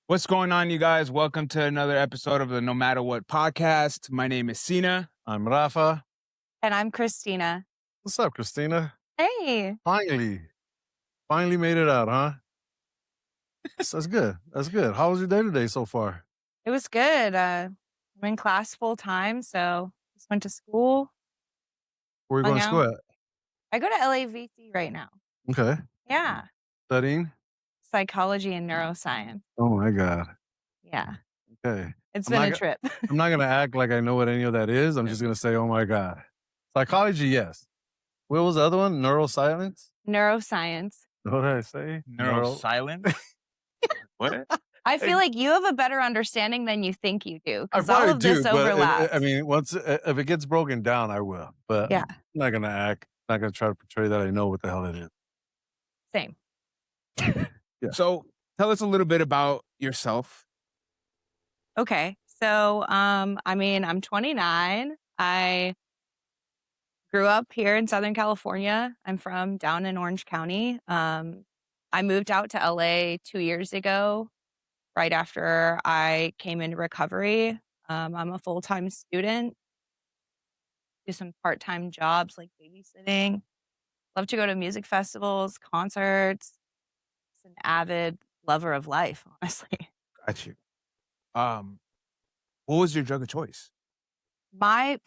What's going on, you guys? Welcome to another episode of the No Matter What podcast. My name is Sina. I'm Rafa. And I'm Christina. What's up, Christina? Hey. Finally made it out, huh? That's good. That's good. How was your day today so far? It was good. I'm in class full time, so just went to school. Where are you going to school at? I go to LAVC right now. Okay. Yeah. Studying? Psychology and neuroscience. Oh my God. Yeah. Okay. It's been a trip. I'm not going to act like I know what any of that is. I'm just going to say, oh my God. Psychology, yes. What was the other one? Neuroscience? Neuroscience. What did I say? Neurosilence? What? I feel like you have a better understanding than you think you do, I because all probably of this do, but overlaps. I mean, once if it gets broken down, I will. But Yeah. I'm not going to act, not going to try to portray that I know what the hell it is. Same. Yeah. So tell us a little bit about yourself. Okay. So, I'm 29. I grew up here in Southern California. I'm from down in Orange County. I moved out to LA 2 years ago, right after I came into recovery. I'm a full-time student, do some part-time jobs like babysitting. Love to go to music festivals, concerts. Just an avid lover of life, honestly. Got you. What was your drug of choice? My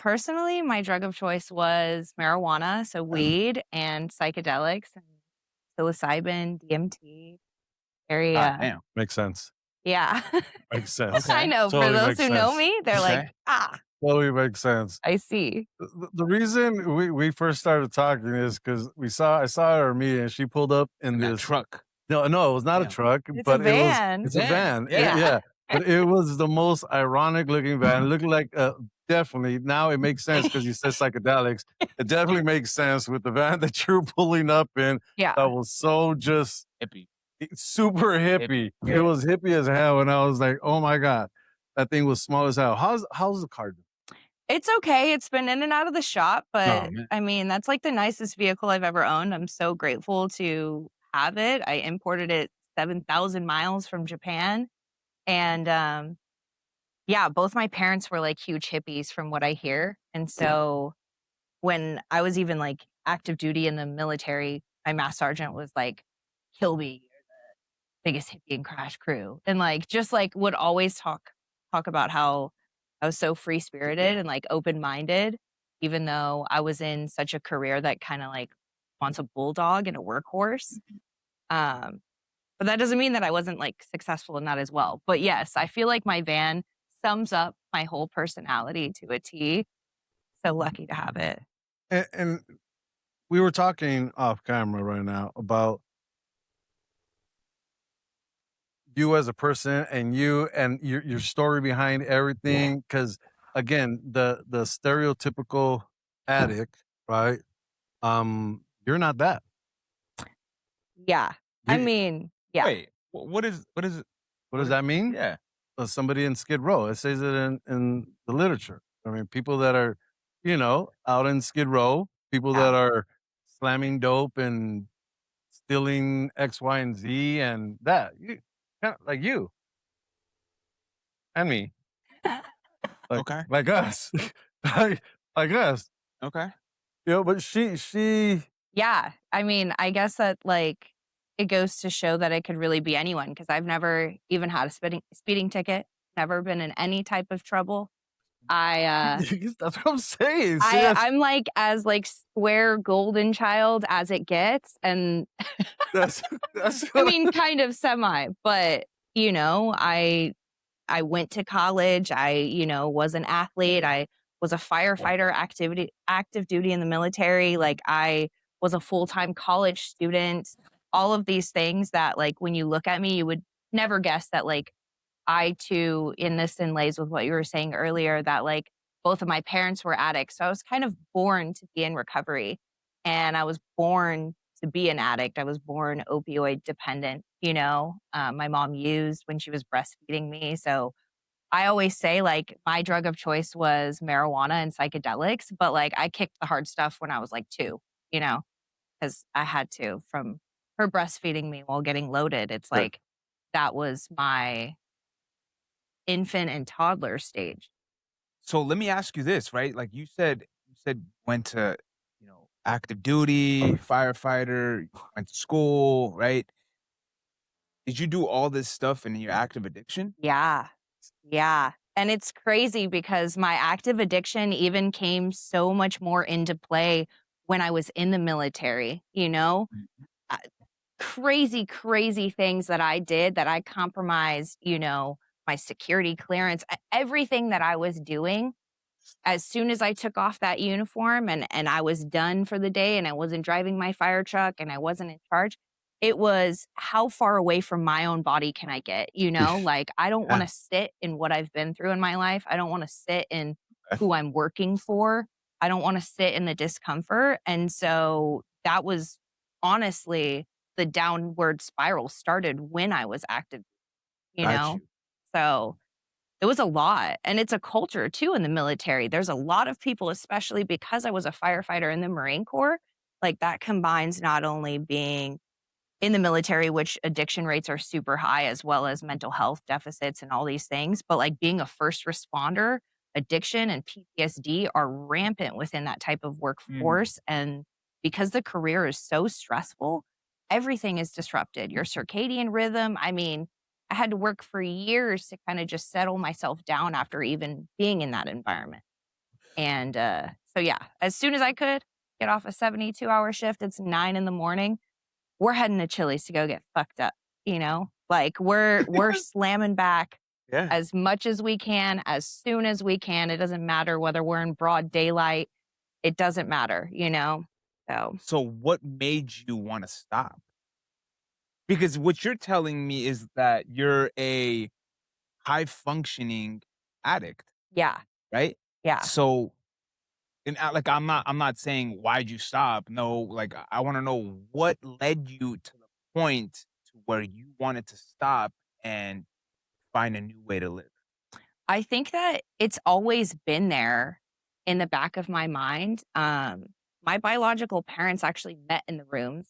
drug of choice was marijuana, so weed and psychedelics and psilocybin, DMT. Very, Damn. Makes sense. yeah. Makes sense. Okay. I know. Totally For those makes who know sense. me, they're Okay. like, Totally makes sense. I see. The reason we first started talking is because I saw her meeting and she pulled up in That this truck. No, it was not a Yeah. truck, It's but a van. it's a van. Yeah. Yeah. But it was the most ironic looking van. It looked like definitely now it makes sense because you said psychedelics. It definitely makes sense with the van that you're pulling up in. Yeah. That was so just Hippie. super hippie. It was hippie as hell, and I was like, oh my God, that thing was small as hell. How's the car doing? It's okay. It's been in and out of the shop, but man. that's like the nicest vehicle I've ever owned. I'm so grateful to have it. I imported it 7,000 miles from Japan. And yeah, both my parents were like huge hippies from what I hear. And so when I was even like active duty in the military, my mass sergeant was like, kill me, you're the biggest hippie in crash crew. And like, just like would always talk about how I was so free spirited and like open-minded, even though I was in such a career that kind of like wants a bulldog and a workhorse. But that doesn't mean that I wasn't like successful in that as well. But yes, I feel like my van sums up my whole personality to a T. So lucky to have it. And we were talking off camera right now about you as a person and your story behind everything. Because again, the stereotypical addict, right? You're not that. Yeah. Yeah. Wait, what is it? What does that mean? Yeah. Somebody in Skid Row. It says it in the literature. I mean, people that are, out in Skid Row, people that are slamming dope and stealing X, Y, and Z, and that. Like you and me. Okay. Like us. like us. Okay. But she. Yeah. I guess that like it goes to show that it could really be anyone, because I've never even had a speeding ticket, never been in any type of trouble. That's what I'm saying. I'm like as like square golden child as it gets, and that's kind of semi, but I went to college. I was an athlete. I was a firefighter, active duty in the military. Like I was a full-time college student. All of these things that like when you look at me, you would never guess that like I too, in this lays with what you were saying earlier, that like both of my parents were addicts. So I was kind of born to be in recovery, and I was born to be an addict. I was born opioid dependent. My mom used when she was breastfeeding me. So I always say like my drug of choice was marijuana and psychedelics, but like I kicked the hard stuff when I was like 2, because I had to from her breastfeeding me while getting loaded. It's like that was my infant and toddler stage. So let me ask you this, right? Like you said went to, active duty, firefighter, went to school, right? Did you do all this stuff in your active addiction? Yeah. Yeah. And it's crazy because my active addiction even came so much more into play when I was in the military, Mhm. Uh, crazy, crazy things that I did that I compromised, my security clearance, everything that I was doing. As soon as I took off that uniform and I was done for the day and I wasn't driving my fire truck and I wasn't in charge, it was how far away from my own body can I get, Like, I don't Yeah. wanna sit in what I've been through in my life. I don't wanna sit in Okay. who I'm working for. I don't wanna sit in the discomfort, and so that was honestly the downward spiral started when I was active, you Got know? you. So it was a lot, and it's a culture too in the military. There's a lot of people, especially because I was a firefighter in the Marine Corps, like, that combines not only being in the military, which addiction rates are super high, as well as mental health deficits and all these things, but, like, being a first responder, addiction and PTSD are rampant within that type of Mm. workforce, and because the career is so stressful, everything is disrupted. Your circadian rhythm, I mean, I had to work for years to kinda just settle myself down after even being in that environment, and, so yeah, as soon as I could get off a 72-hour shift, it's 9 in the morning, we're heading to Chili's to go get fucked up, Like, we're slamming back Yeah. as much as we can, as soon as we can. It doesn't matter whether we're in broad daylight. It doesn't matter? So, So what made you wanna stop? Because what you're telling me is that you're a high functioning addict, yeah, right? yeah. So, and like I'm not saying why'd you stop. No, like I want to know what led you to the point to where you wanted to stop and find a new way to live. I think that it's always been there in the back of my mind. My biological parents actually met in the rooms.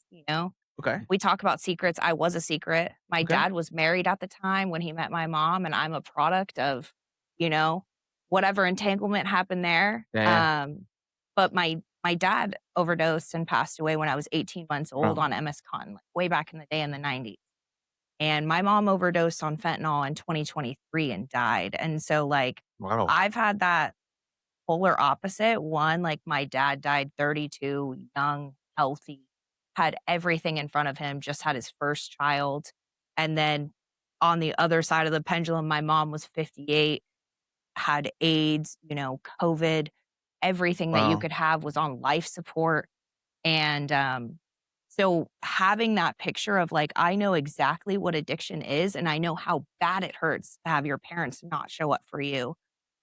Okay. We talk about secrets. I was a secret. My Okay. dad was married at the time when he met my mom, and I'm a product of, you know, whatever entanglement happened there. Yeah. Yeah. But my dad overdosed and passed away when I was 18 months old Oh. on MS-Con, like way back in the day in the 90s. And my mom overdosed on fentanyl in 2023 and died. And so, like, Wow. I've had that polar opposite. One, like, my dad died 32, young, healthy, had everything in front of him, just had his first child. And then on the other side of the pendulum, my mom was 58, had AIDS, COVID, everything that you Wow. could have was on life support. And, so having that picture of, like, I know exactly what addiction is, and I know how bad it hurts to have your parents not show up for you.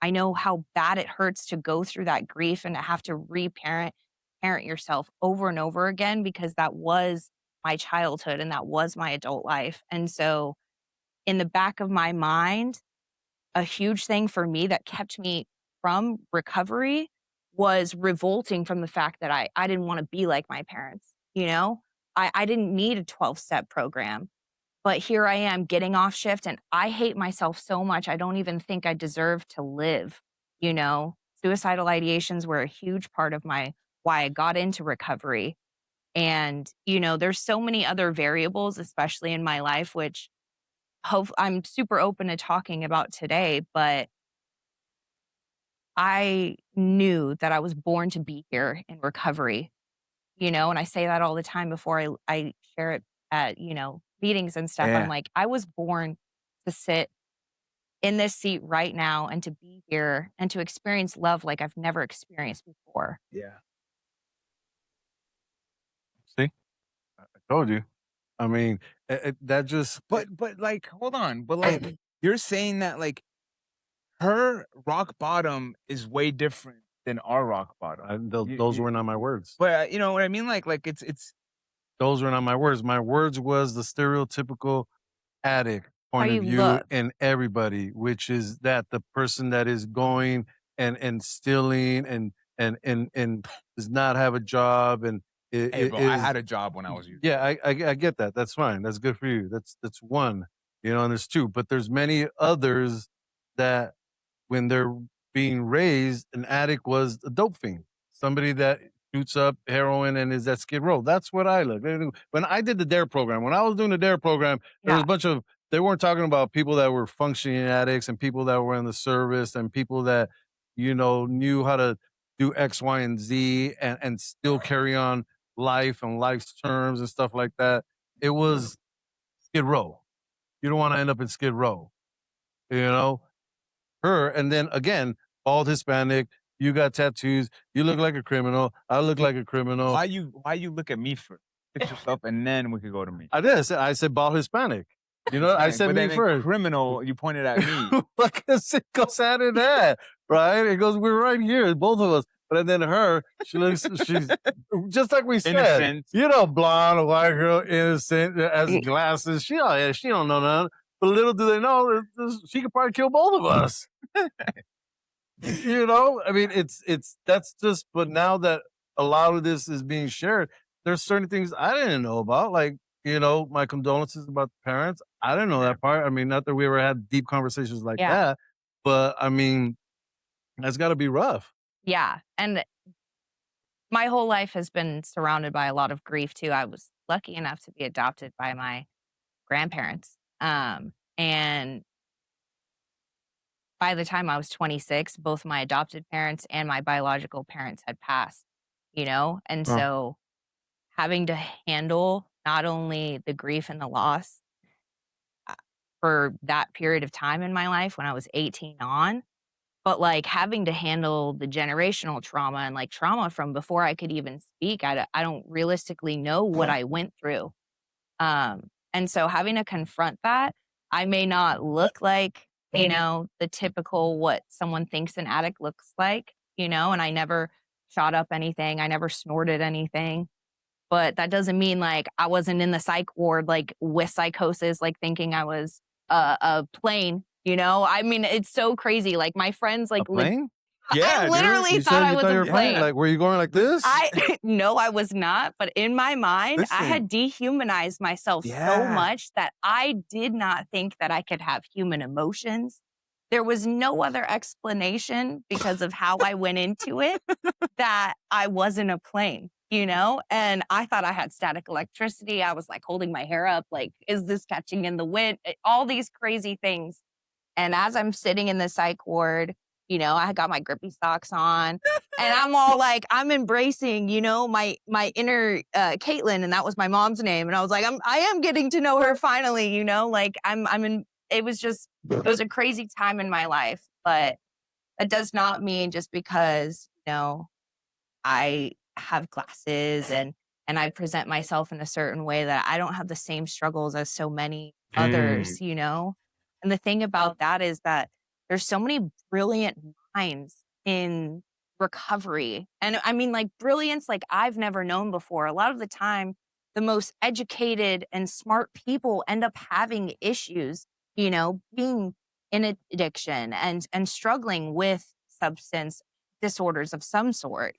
I know how bad it hurts to go through that grief and to have to parent yourself over and over again because that was my childhood and that was my adult life. And so in the back of my mind, a huge thing for me that kept me from recovery was revolting from the fact that I didn't wanna be like my parents? I didn't need a 12-step program, but here I am getting off shift, and I hate myself so much, I don't even think I deserve to live? Suicidal ideations were a huge part of my why I got into recovery, and, there's so many other variables, especially in my life, which I'm super open to talking about today, but I knew that I was born to be here in recovery, and I say that all the time before I share it at, meetings and stuff. I'm Yeah. like, I was born to sit in this seat right now and to be here and to experience love like I've never experienced before. Yeah. See, I told you. I mean, that just But like, hold on. But like, you're saying that like her rock bottom is way different than our rock bottom. those were not my words. But you know what I mean? Like it's Those were not my words. My words was the stereotypical addict How point of you view look. in everybody, which is that the person that is going and stealing and does not have a job and hey, bro. I is had a job when I was using. yeah, I get that. That's fine. That's good for you. That's one. And there's two, but there's many others that when they're being raised, an addict was a dope fiend, somebody that shoots up heroin and is at Skid Row. That's what I look. When I did the DARE program, when I was doing the DARE program, there was Yeah. a bunch of, they weren't talking about people that were functioning addicts and people that were in the service and people that, knew how to do X, Y, and Z and still carry on life and life's terms and stuff like that. It was Skid Row. You don't want to end up in Skid Row, you know? Her, and then again, bald Hispanic, you got tattoos, you look like a criminal, I look like a criminal. Why you look at me first? Fix yourself, and then we could go to me. I said bald Hispanic. I said but me then first. criminal, you pointed at me. Because it goes hand in hand, right? It goes, we're right here, both of us. But then her, she's just like we said, Innocent. Blonde, white girl, innocent, has glasses. She don't know nothing. But little do they know, she could probably kill both of us. I mean, that's just, but now that a lot of this is being shared, there's certain things I didn't know about, like, my condolences about the parents. I didn't know that part. I mean, not that we ever had deep conversations like that, but I mean, that's got to be rough. Yeah. And my whole life has been surrounded by a lot of grief too. I was lucky enough to be adopted by my grandparents. And by the time I was 26, both my adopted parents and my biological parents had passed, And so having to handle not only the grief and the loss for that period of time in my life when I was 18 on, but like having to handle the generational trauma and like trauma from before I could even speak. I don't realistically know what I went through. And so having to confront that, I may not look like, the typical what someone thinks an addict looks like, and I never shot up anything. I never snorted anything. But that doesn't mean like I wasn't in the psych ward, like with psychosis, like thinking I was a plane, I mean, it's so crazy. Like my friends, like, A plane? Yeah, I dude. literally You thought I you was thought you a were flying? plane. Like, were you going like this? No, I was not. But in my mind, I Listen. had dehumanized myself so Yeah. much that I did not think that I could have human emotions. There was no other explanation because of how I went into it that I wasn't a plane, And I thought I had static electricity. I was like holding my hair up, like, is this catching in the wind? All these crazy things. And as I'm sitting in the psych ward, I got my grippy socks on and I'm all like, I'm embracing, my inner Caitlin, and that was my mom's name. And I was like, I am getting to know her finally, like it was a crazy time in my life, but that does not mean just because, I have glasses and I present myself in a certain way that I don't have the same struggles as so many others, And the thing about that is that there's so many brilliant minds in recovery. And I mean, like brilliance, like I've never known before. A lot of the time, the most educated and smart people end up having issues, being in addiction and struggling with substance disorders of some sort,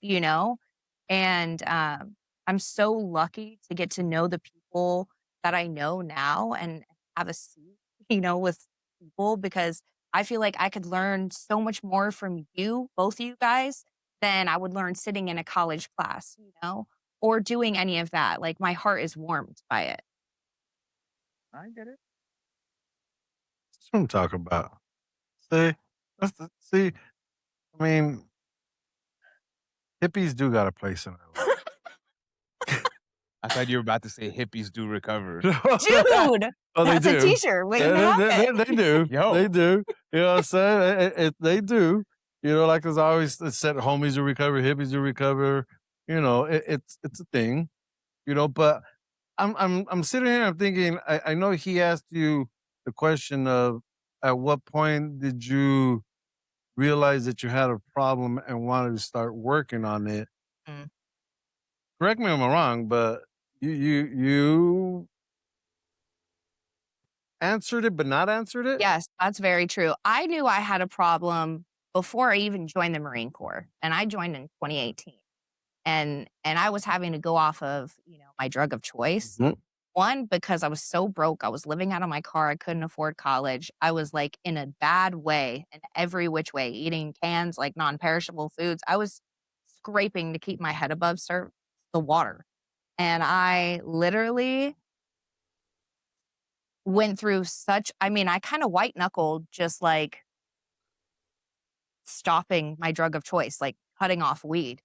And I'm so lucky to get to know the people that I know now and have a seat, with people because I feel like I could learn so much more from you, both of you guys, than I would learn sitting in a college class, or doing any of that. Like my heart is warmed by it. I get it. That's what I'm talking about. See, I mean, hippies do got a place in our life. I thought you were about to say hippies do recover. Dude, Oh, that's they a do. t-shirt waiting to happen. They do. Yo. They do. You know what I'm saying? They do. Like there's always said, homies do recover, hippies do recover. It's a thing. But I'm sitting here. I'm thinking. I know he asked you the question of, at what point did you realize that you had a problem and wanted to start working on it? Mm. Correct me if I'm wrong, but you answered it, but not answered it? Yes, that's very true. I knew I had a problem before I even joined the Marine Corps, and I joined in 2018. And I was having to go off of, my drug of choice. Mhm. One, because I was so broke. I was living out of my car. I couldn't afford college. I was like in a bad way in every which way, eating cans, like non-perishable foods. I was scraping to keep my head above the water. And I literally went through I kind of white knuckled just like stopping my drug of choice, like cutting off weed.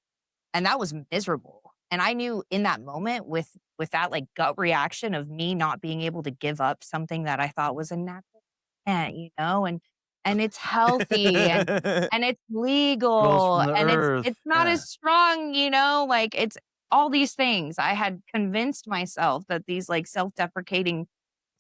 And that was miserable. And I knew in that moment with that like gut reaction of me not being able to give up something that I thought was a natural plant, and it's healthy and it's Grows legal from the and earth. it's not Yeah. as strong, like it's all these things. I had convinced myself that these like self-deprecating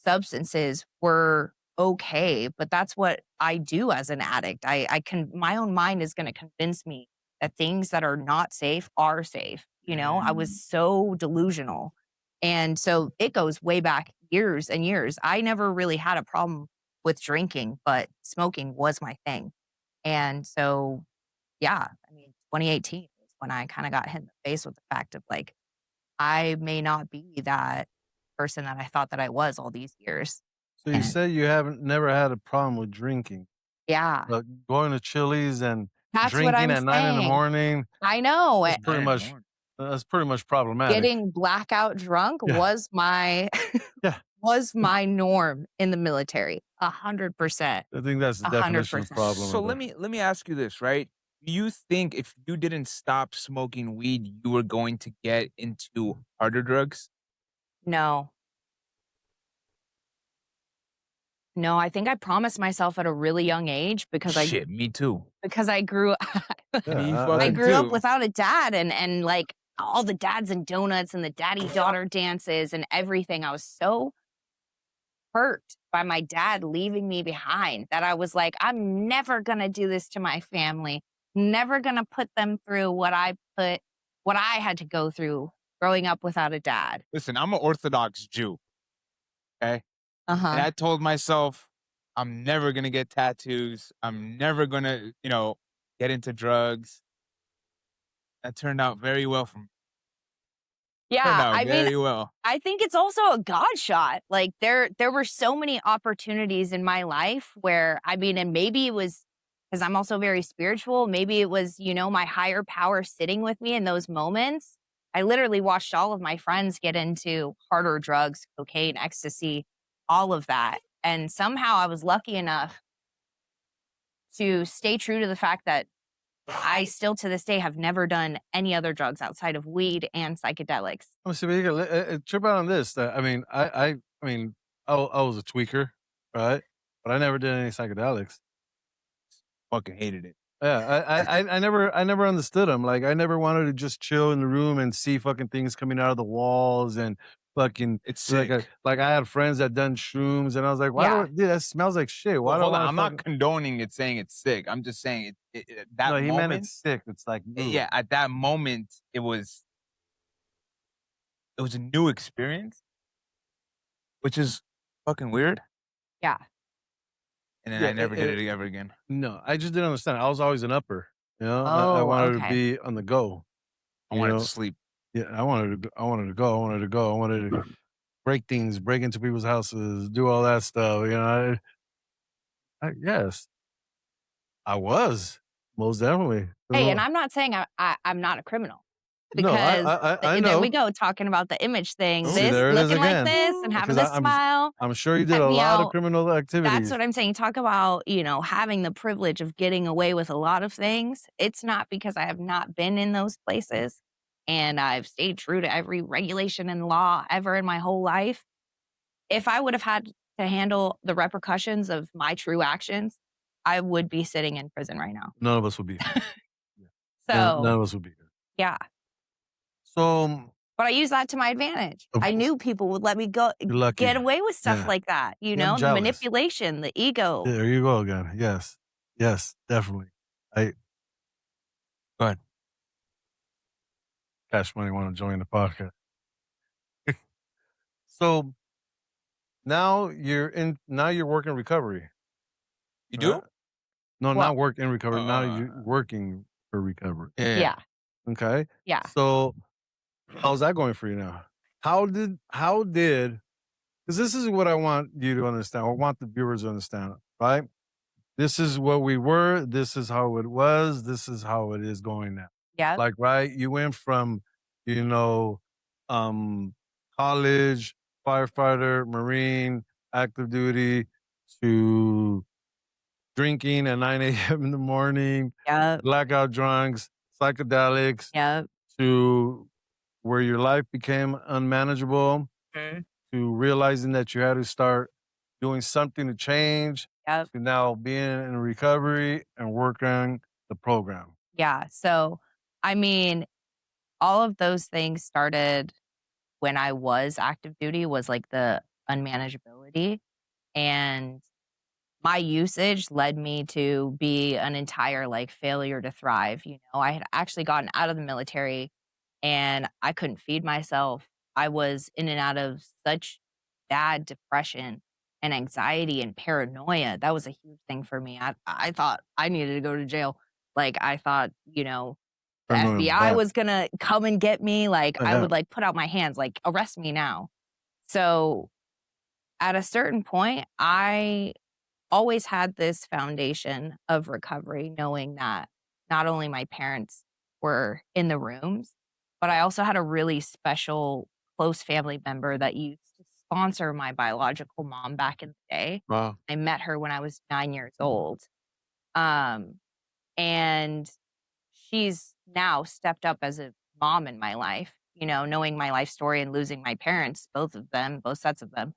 substances were okay, but that's what I do as an addict. I can my own mind is going to convince me that things that are not safe are safe. I was so delusional. And so it goes way back years and years. I never really had a problem with drinking, but smoking was my thing. And so, yeah, 2018 is when I kind of got hit in the face with the fact of like, I may not be that person that I thought that I was all these years. So you And said you haven't never had a problem with drinking, yeah, but going to Chili's and that's what drinking I'm at 9 in the saying. morning, I know. that's pretty much problematic. Getting blackout drunk Yeah. Yeah. was my norm in the military. 100%. I think that's the definition of 100%. problem So right let there. me ask you this, right? Do you think if you didn't stop smoking weed, you were going to get into harder drugs? No. No, I think I promised myself at a really young age Shit, me too. because I grew Yeah, Me I fucking grew up too. without a dad and like all the dads and donuts and the daddy daughter dances and everything. I was so hurt by my dad leaving me behind that I was like, I'm never going to do this to my family. Never going to put them through what I had to go through growing up without a dad. Listen, I'm an Orthodox Jew, okay? And Uh-huh. I told myself, I'm never gonna get tattoos. I'm never gonna, get into drugs. That turned out very well for me. Turned Yeah, out very well. I think it's also a God shot. Like there were so many opportunities in my life where and maybe it was because I'm also very spiritual. Maybe it was, my higher power sitting with me in those moments. I literally watched all of my friends get into harder drugs, cocaine, ecstasy, all of that. And somehow I was lucky enough to stay true to the fact that I still to this day have never done any other drugs outside of weed and psychedelics. Let me see. We can trip out on this. I was a tweaker, right? But I never did any psychedelics. Fucking hated it. Yeah, I never understood them. Like, I never wanted to just chill in the room and see fucking things coming out of the walls and fucking It's like, sick. I had friends that done shrooms, and I was like, why do Yeah. dude, that smells like shit. Why Well, do I hold on. want I'm to not fucking? condoning it saying it's sick. I'm just saying No, that he meant moment. it's sick. It's like, Yeah, at that moment, it was a new experience, which is fucking weird. Yeah. And then yeah. I never did it ever again. No, I just didn't understand. I was always an upper. I Oh, wanted to okay. be on the go. I You wanted to know, sleep. yeah, I wanted to. I wanted to go. I wanted to go. I wanted to break things, break into people's houses, do all that stuff. Yes, I was most definitely. Hey, and I'm not saying I'm not a criminal No, because I there we know. go talking about the image thing. See, This there it is looking like again. this and having Because this smile I'm sure you did kept a me lot of out. criminal That's activities. what I'm saying. Talk about, having the privilege of getting away with a lot of things. It's not because I have not been in those places and I've stayed true to every regulation and law ever in my whole life. If I would have had to handle the repercussions of my true actions, I would be sitting in prison right now. None of us would be here. Yeah. None So, of us would be here. yeah. So But I used that to my advantage. of I course, knew people would let me go you're lucky. get away with stuff Yeah. like that, Yeah, I'm the jealous. manipulation, the ego. There you go again. Yes. Yes, definitely. Go ahead. Cash Money want to join the podcast. So now you're working recovery. You right? do? No, Well not work in recovery. Now you're Uh, working for recovery. yeah. Yeah. Okay. Yeah. So how's that going for you now? how did because this is what I want you to understand, or want the viewers to understand, right? This is what we were, this is how it was, this is how it is going now. Yep. Like, right, you went from, you know, um, college, firefighter, Marine, active duty, to drinking at 9 a.m. in the morning, Yep. blackout drunks, psychedelics, Yep. to where your life became unmanageable, Mhm. to realizing that you had to start doing something to change, Yep. to now being in recovery and working the program. Yeah. So, I mean, all of those things started when I was active duty, was like the unmanageability. And my usage led me to be an entire like failure to thrive. I had actually gotten out of the military and I couldn't feed myself. I was in and out of such bad depression and anxiety and paranoia. That was a huge thing for me. I thought I needed to go to jail. Like I thought, the Paranoia is FBI bad. was gonna come and get me. Like I Yeah. would like put out my hands, like arrest me now. So at a certain point, I always had this foundation of recovery, knowing that not only my parents were in the rooms, but I also had a really special close family member that used to sponsor my biological mom back in the day. Wow. I met her when I was 9 years old. Um, and she's now stepped up as a mom in my life, knowing my life story and losing my parents, both of them, both sets of them.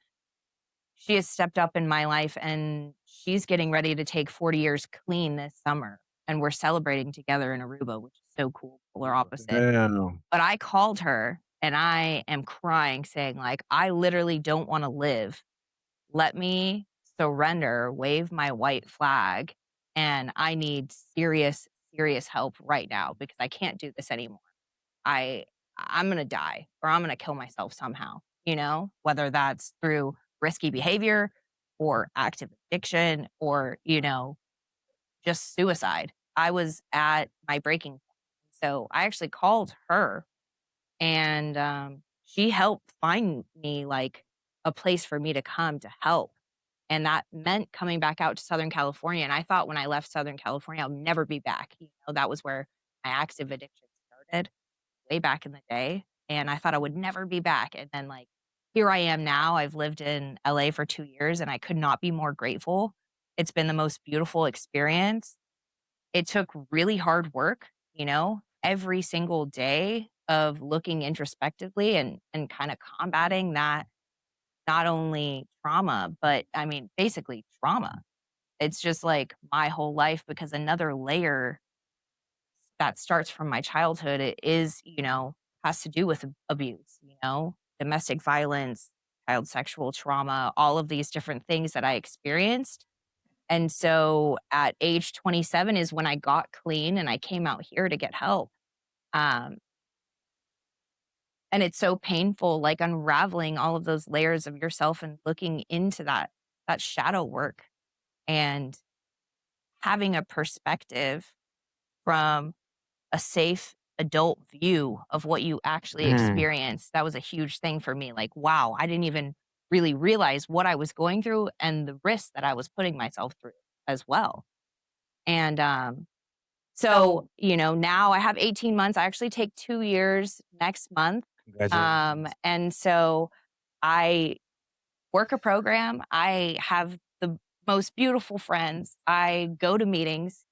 She has stepped up in my life and she's getting ready to take 40 years clean this summer. And we're celebrating together in Aruba, which is so cool, polar opposite. Damn. But I called her and I am crying, saying, like, I literally don't want to live. Let me surrender, wave my white flag, and I need serious, serious help right now because I can't do this anymore. I I'm gonna die or I'm gonna kill myself somehow, whether that's through risky behavior or active addiction or, just suicide. I was at my breaking point. So I actually called her and she helped find me like a place for me to come to help. And that meant coming back out to Southern California. And I thought when I left Southern California, I'll never be back. That was where my active addiction started way back in the day, and I thought I would never be back, and then, like, here I am now. I've lived in LA for 2 years, and I could not be more grateful. It's been the most beautiful experience. It took really hard work, every single day of looking introspectively and kinda combating that not only trauma, but, I mean, basically trauma. It's just, like, my whole life because another layer that starts from my childhood, it is, has to do with abuse, domestic violence, child sexual trauma, all of these different things that I experienced. And so at age 27 is when I got clean and I came out here to get help. Um, and it's so painful, like unraveling all of those layers of yourself and looking into that shadow work and having a perspective from a safe adult view of what you actually Mm. experienced. That was a huge thing for me. Like, wow, I didn't even really realize what I was going through and the risks that I was putting myself through as well. And so, now I have 18 months. I actually take 2 years next month. Congratulations. And so I work a program. I have the most beautiful friends. I go to meetings,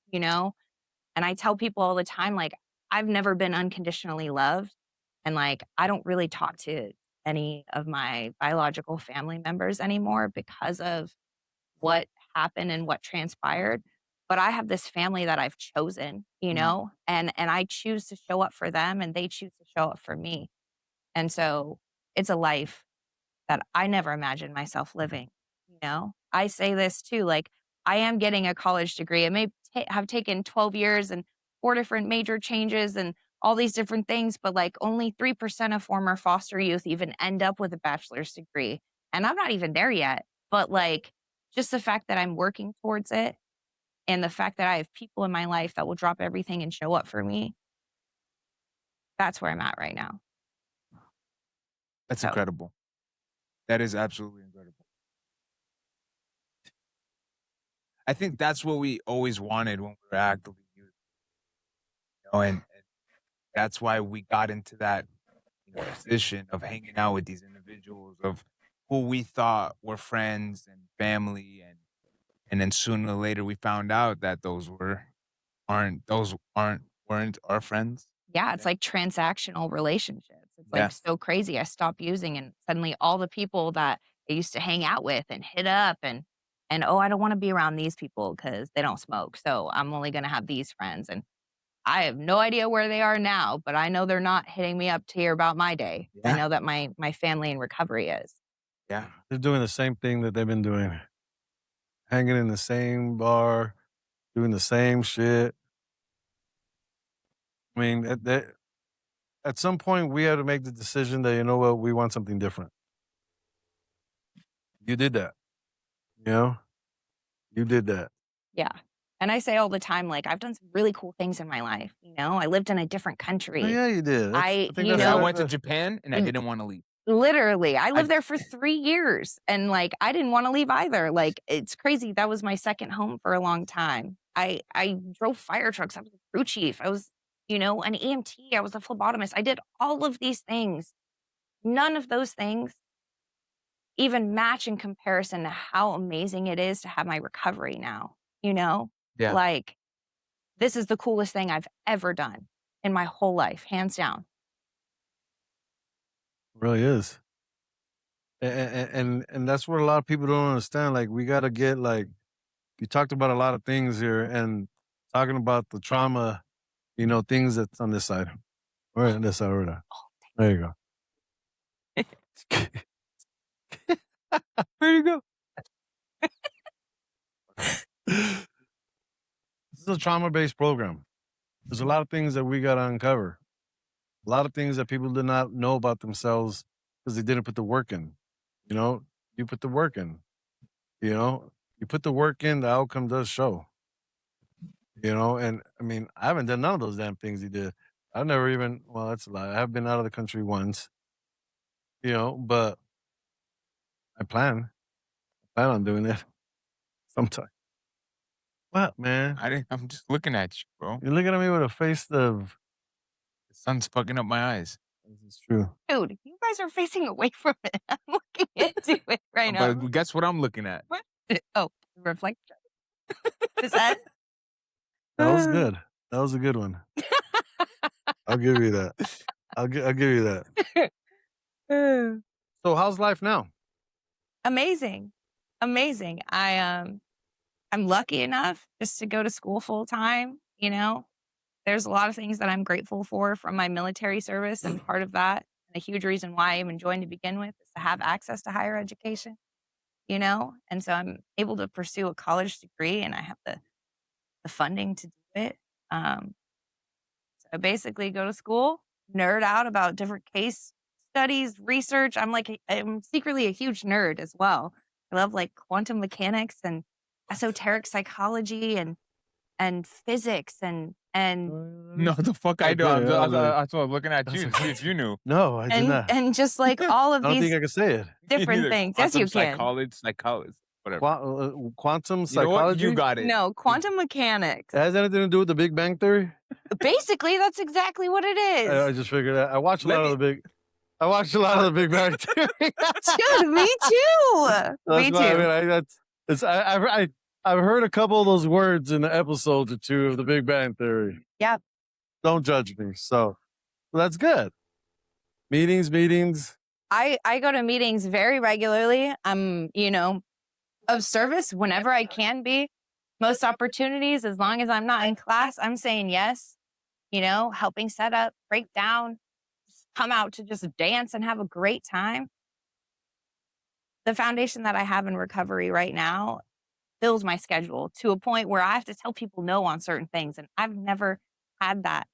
and I tell people all the time, like, I've never been unconditionally loved. And like, I don't really talk to any of my biological family members anymore because of what happened and what transpired. But I have this family that I've chosen, and I choose to show up for them and they choose to show up for me. And so it's a life that I never imagined myself living, I say this too, like, I am getting a college degree. It may have taken 12 years and 4 different major changes and all these different things, but, like, only 3% of former foster youth even end up with a bachelor's degree, and I'm not even there yet, but, like, just the fact that I'm working towards it and the fact that I have people in my life that will drop everything and show up for me, that's where I'm at right now. That's So incredible. That is absolutely incredible. I think that's what we always wanted when we were actively youth, and that's why we got into that, position of hanging out with these individuals of who we thought were friends and family, and then sooner or later we found out that those weren't our friends. yeah, it's like transactional relationships. It's like Yeah. so crazy. I stopped using and suddenly all the people that I used to hang out with and hit up and oh, I don't want to be around these people because they don't smoke. So I'm only gonna have these friends. And I have no idea where they are now, but I know they're not hitting me up to hear about my day. I Yeah. know that my family in recovery is. Yeah. They're doing the same thing that they've been doing, hanging in the same bar, doing the same shit. I mean, at some point, we had to make the decision that, you know what, we want something different. You did that. You know, you did that. Yeah. And I say all the time, like, I've done some really cool things in my life. I lived in a different Oh, country. yeah, you did. I, I think you that's Yeah, I know, went to Japan and I Mm. didn't wanna leave. literally, I I lived there for 3 years and like I didn't want to leave either. Like it's crazy. That was my second home for a long time. I drove fire trucks. I was a crew chief. I was, an EMT. I was a phlebotomist. I did all of these things. None of those things even match in comparison to how amazing it is to have my recovery now, you know? Yeah. Like this is the coolest thing I've ever done in my whole life, hands down. really is. And that's what a lot of people don't understand. Like, we got to get, like, you talked about a lot of things here and talking about the trauma, things that's on this side. Or on this side, over there. There you go. Where you go? This is a trauma-based program. There's a lot of things that we got to uncover. A lot of things that people did not know about themselves because they didn't put the work in. You put the work in. You put the work in, the outcome does show. And I mean, I haven't done none of those damn things he did. I've never even, well, that's a lie. I have been out of the country once, but I plan on doing it sometime. What, man? I'm just looking at you, bro. You're looking at me with a face of, The sun's fucking up my eyes. this is true. Dude, you guys are facing away from it. I'm looking into it right now. But guess what I'm looking at? What? Oh, reflection. Is that? That was good. That was a good one. I'll give you that. I'll give you that. So how's life now? Amazing. Amazing. I'm lucky enough just to go to school full time, There's a lot of things that I'm grateful for from my military service, and part of that, and a huge reason why I even joined to begin with, is to have access to higher education, And so I'm able to pursue a college degree and I have the funding to do it. So I basically go to school, nerd out about different case studies, research. I'm secretly a huge nerd as well. I love like quantum mechanics and esoteric psychology and physics and No, the fuck I do. Okay, I was looking at you to see if you knew. no, I did not. and just like all of I don't these think I can say it. different Neither. things. Yes, you can. Psychologist, whatever. Quantum You know what? psychology? You got it. No, quantum mechanics. It has anything to do with the Big Bang Theory? Basically, that's exactly what it I is. just figured that. I watched a lot of the Big Bang Theory. Dude, me too. Me That's why, too. I've heard a couple of those words in the episodes or two of the Big Bang Theory. Yep. Don't judge me. So that's good. Meetings. I go to meetings very regularly. I'm, of service whenever I can be. Most opportunities, as long as I'm not in class, I'm saying yes, helping set up, break down, come out to just dance and have a great time. The foundation that I have in recovery right now fills my schedule to a point where I have to tell people no on certain things. And I've never had that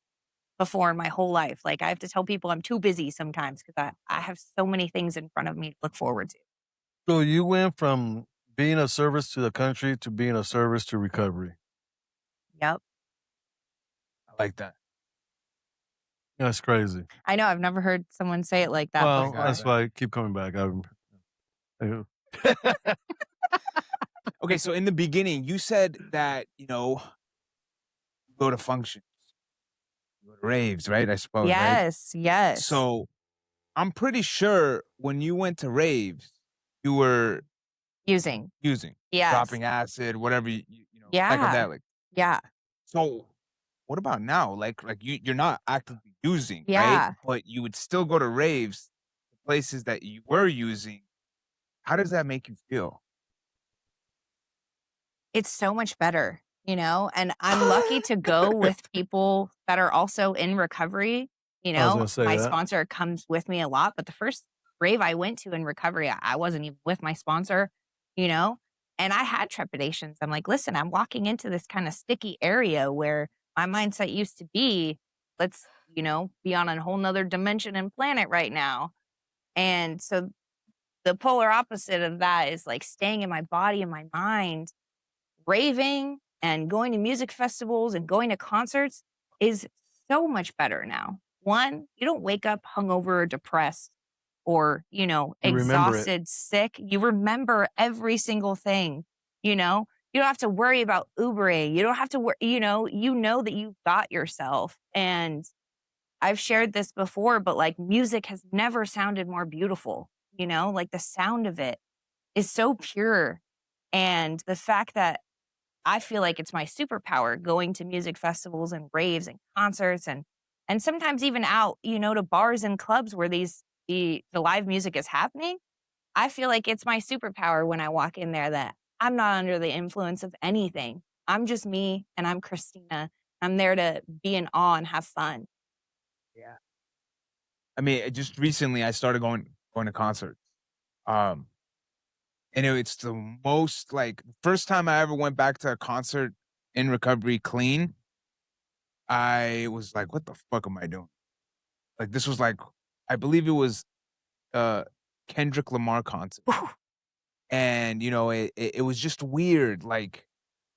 before in my whole life. Like I have to tell people I'm too busy sometimes because I have so many things in front of me to look forward to. So you went from being of service to the country to being of service to recovery. Yep. I like that. That's crazy. I know, I've never heard someone say it like that Well, before. that's why I keep coming back. Okay, so in the beginning, you said that, you go to functions, you go to raves, right? I suppose, right? Yes, yes. So I'm pretty sure when you went to raves, you were Using. using, Yes. dropping acid, whatever Yeah. psychedelic. Yeah. So what about now? Like you're not actively using, right? Yeah. But you would still go to raves, places that you were using. How does that make you feel? It's so much better, and I'm lucky to go with people that are also in recovery. I was gonna say My that. sponsor comes with me a lot, but the first rave I went to in recovery, I wasn't even with my sponsor, you know, and I had trepidations. I'm like, listen, I'm walking into this kind of sticky area where my mindset used to be, let's, be on a whole nother dimension and planet right now. And so the polar opposite of that is like staying in my body and my mind. Raving and going to music festivals and going to concerts is so much better now. One, you don't wake up hungover or depressed or, You remember it. exhausted, sick. You remember every single thing, you know? You don't have to worry about Ubering. You don't have to worry, you know that you've got yourself. And I've shared this before, but like music has never sounded more beautiful, like the sound of it is so pure. And the fact that I feel like it's my superpower going to music festivals and raves and concerts and sometimes even out, to bars and clubs where the live music is happening. I feel like it's my superpower when I walk in there that I'm not under the influence of anything. I'm just me and I'm Christina. I'm there to be in awe and have fun. Yeah. I mean, just recently I started going to concerts. Um, and it's the most like first time I ever went back to a concert in recovery clean. I was like, "What the fuck am I doing?" Like this was like, I believe it was uh Kendrick Lamar concert, and it was just weird. Like,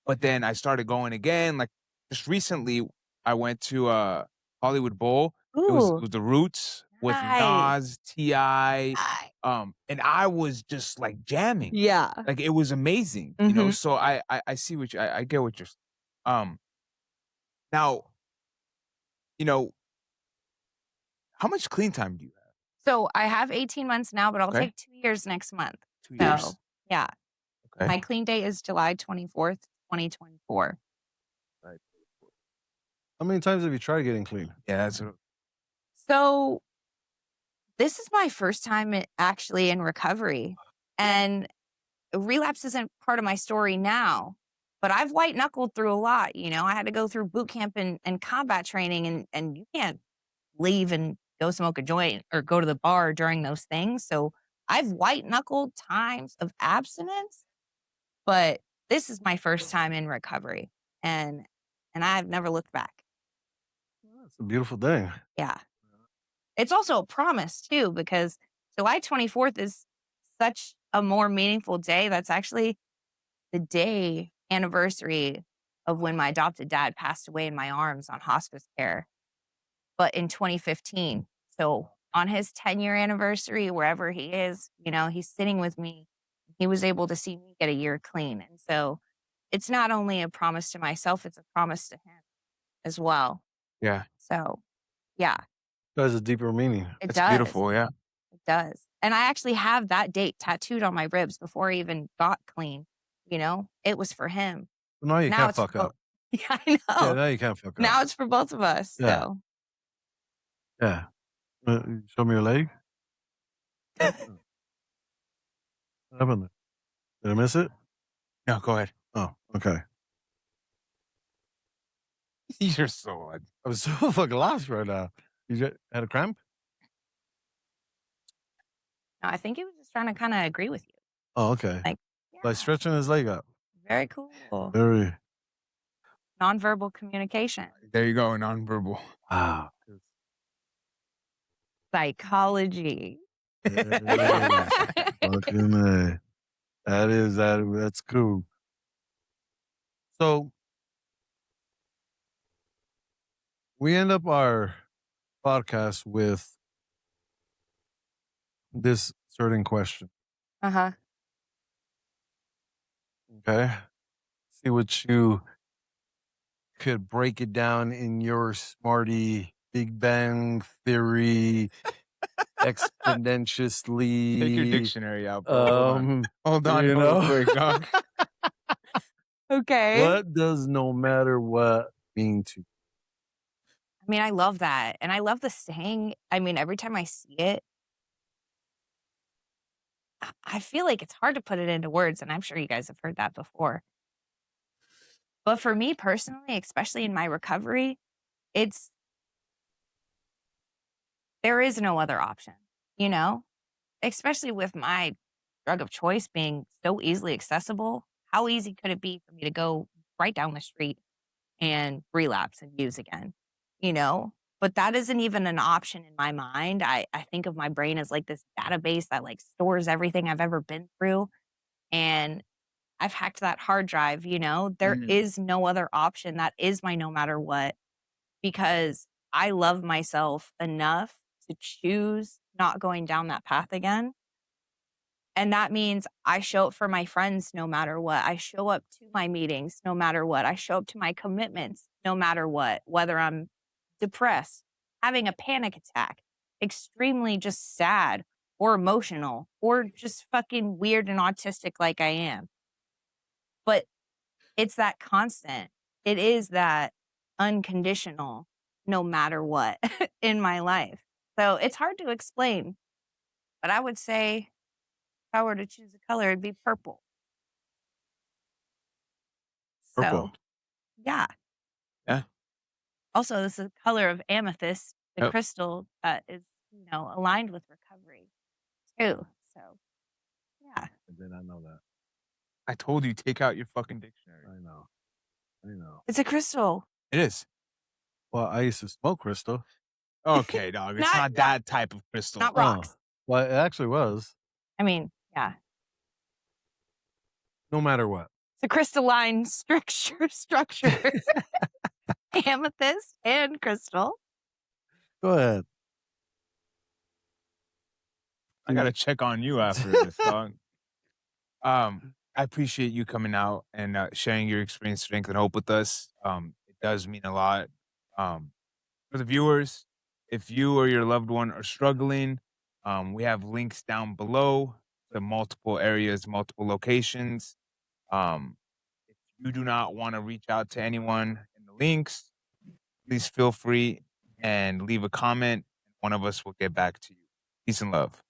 but then I started going again. Like just recently, I went to Hollywood Bowl. It Ooh, was the Roots with nice. Nas, Ti, Nice. and I was just like jamming. Yeah. Like it was amazing, Mhm. So I see what I get what you're now, you know, how much clean time do you have? So I have 18 months now, but I'll Okay. take 2 years next month. 2 years. So, yeah. Okay. My clean date is July 24th, 2024. Right. How many times have you tried getting clean? Yeah, that's what So, this is my first time actually in recovery, and relapse isn't part of my story now, but I've white knuckled through a lot. I had to go through boot camp and combat training, and you can't leave and go smoke a joint or go to the bar during those things. So, I've white knuckled times of abstinence, but this is my first time in recovery, and I've never looked back. It's a beautiful thing. Yeah. It's also a promise too, because July 24th is such a more meaningful day. That's actually the day anniversary of when my adopted dad passed away in my arms on hospice care, but in 2015. So on his 10-year anniversary, wherever he is, he's sitting with me. He was able to see me get a year clean. And so it's not only a promise to myself, it's a promise to him as well. Yeah. So yeah, It has a deeper meaning. it It's does. beautiful, yeah. It does. And I actually have that date tattooed on my ribs before I even got clean. It was for him. But now you Now can't it's for fuck up. Yeah, I Yeah, know. now you can't fuck Now up. it's for both of us. Yeah. So Yeah. Show me your leg. What happened there? Did I miss it? No, go ahead. Oh, okay. You're so odd. I was so fucking lost right now. You had a cramp? no, I think he was just trying to kind of agree with you. Oh, okay. Like, By yeah, stretching his leg out. very cool. Very. Nonverbal communication, There you go, nonverbal. Wow. psychology. Fucking A. That's cool. So we end up our podcast with this certain question. Uh-huh. Okay. See what you could break it down in your smarty Big Bang Theory exponentially. Take your dictionary out, bro. Hold on. Hold on you real know? quick, dog. Okay. What does no matter what mean to you? I mean, I love that. And I love the saying. I mean, every time I see it, I feel like it's hard to put it into words. And I'm sure you guys have heard that before. But for me personally, especially in my recovery, there is no other option, you know? Especially with my drug of choice being so easily accessible. How easy could it be for me to go right down the street and relapse and use again, you know? But that isn't even an option in my mind. I think of my brain as like this database that like stores everything I've ever been through. And I've hacked that hard drive, you know? There Mhm. is no other option. That is my no matter what, because I love myself enough to choose not going down that path again. And that means I show up for my friends no matter what. I show up to my meetings no matter what. I show up to my commitments no matter what, whether I'm depressed, having a panic attack, extremely just sad or emotional, or just fucking weird and autistic like I am. But it's that constant. It is that unconditional no matter what in my life. So it's hard to explain, but I would say if I were to choose a color, it'd be purple. Purple. So, yeah. Yeah. Also, this is the color of amethyst, the Yep. crystal that is, aligned with recovery too. So, yeah. I did not know that. I told you, take out your fucking dictionary. I know. It's a crystal. It is. Well, I used to smoke crystal. Okay, dog. It's Not- not that type of crystal. Not rocks. Well, it actually was. I mean, yeah. No matter what. It's a crystalline structure. Amethyst and crystal. Go ahead. I gotta check on you after this, dog. I appreciate you coming out and sharing your experience, strength, and hope with us. It does mean a lot. For the viewers, if you or your loved one are struggling, we have links down below to multiple areas, multiple locations. If you do not want to reach out to anyone in the links, please feel free and leave a comment. One of us will get back to you. Peace and love.